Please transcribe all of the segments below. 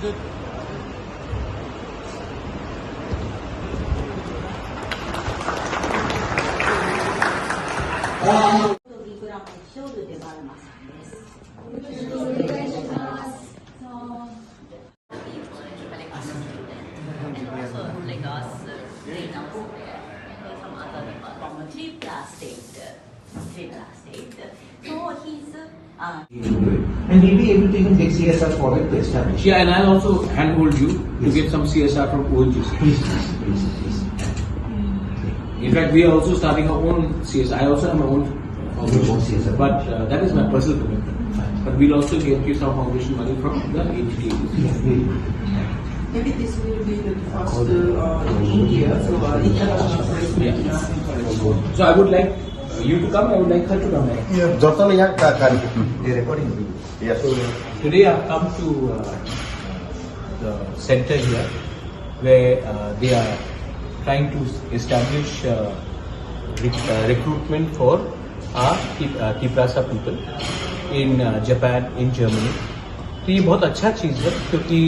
good. So he's and we'll be able to even get CSR for it to establish. Yeah, and I'll also handhold you to get some CSR from ONGC. Please. In fact, we are also starting our own CSR. I also have my own foundation, CSR. but that is my personal commitment. But we'll also get you some foundation money from the HDA. Maybe this will be the first in India, so international. So I would like you to come. I would like her to come. Jotono yang akan recording. Yes. So today I've come to the center here, where they are trying to establish recruitment for our Tiprasa people in Japan, in Germany. तो ये बहुत अच्छा चीज़ है, क्योंकि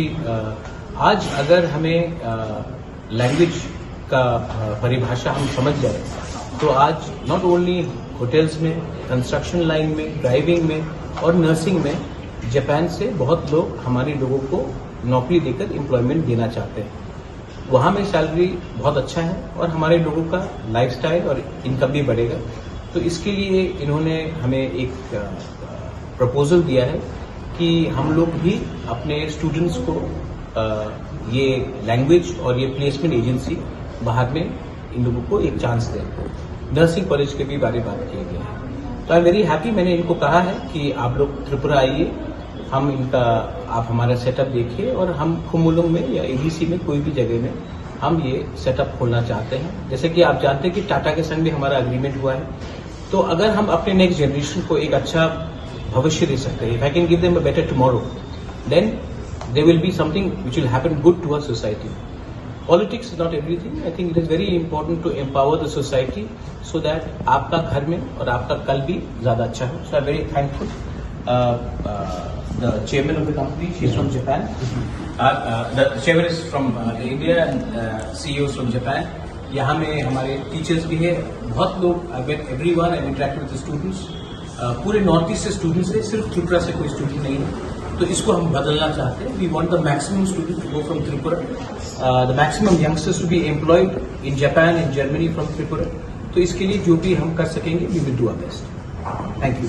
आज अगर हमें language का परिभाषा हम समझ जाए तो आज नॉट ओनली होटल्स में, कंस्ट्रक्शन लाइन में, ड्राइविंग में और नर्सिंग में जापान से बहुत लोग हमारे लोगों को नौकरी देकर एम्प्लॉयमेंट देना चाहते हैं। वहाँ में सैलरी बहुत अच्छा है और हमारे लोगों का लाइफस्टाइल और इनकम भी बढ़ेगा। तो इसके लिए इन्होंने हमें एक प्रपोजल दिया है कि हम लोग भी अपने स्टूडेंट्स को ये लैंग्वेज और ये प्लेसमेंट एजेंसी बाहर में इन लोगों को एक चांस दें। नर्सिंग कॉलेज के भी बारे में बात किया गया है। तो आई एम वेरी हैप्पी। मैंने इनको कहा है कि आप लोग त्रिपुरा आइए, हम इनका आप हमारा सेटअप देखिए और हम खुमुलुंग में या एडीसी में कोई भी जगह में हम ये सेटअप खोलना चाहते हैं। जैसे कि आप जानते हैं कि टाटा के संग भी हमारा एग्रीमेंट हुआ है। तो अगर हम अपने नेक्स्ट जनरेशन को एक अच्छा भविष्य दे सकते हैं, if I can give them a better tomorrow, then there will be something which will happen good to our society. Politics is not everything. I think it is very important to empower the society so that आपका घर में और आपका कल भी ज़्यादा अच्छा हो. So I'm very thankful. The chairman of the company, she's from Japan. The chairman is from India and CEO is from Japan. यहाँ में हमारे टीचर्स भी है, बहुत लोग. I met everyone and interacted with the students. पूरे north east से students है, सिर्फ त्रिपुरा से कोई स्टूडेंट नहीं है. तो इसको हम बदलना चाहते हैं. We want the maximum student to go from Tripura, the maximum youngsters to be employed in Japan, in Germany from Tripura. तो इसके लिए जो भी हम कर सकेंगे we will do our best. Thank you.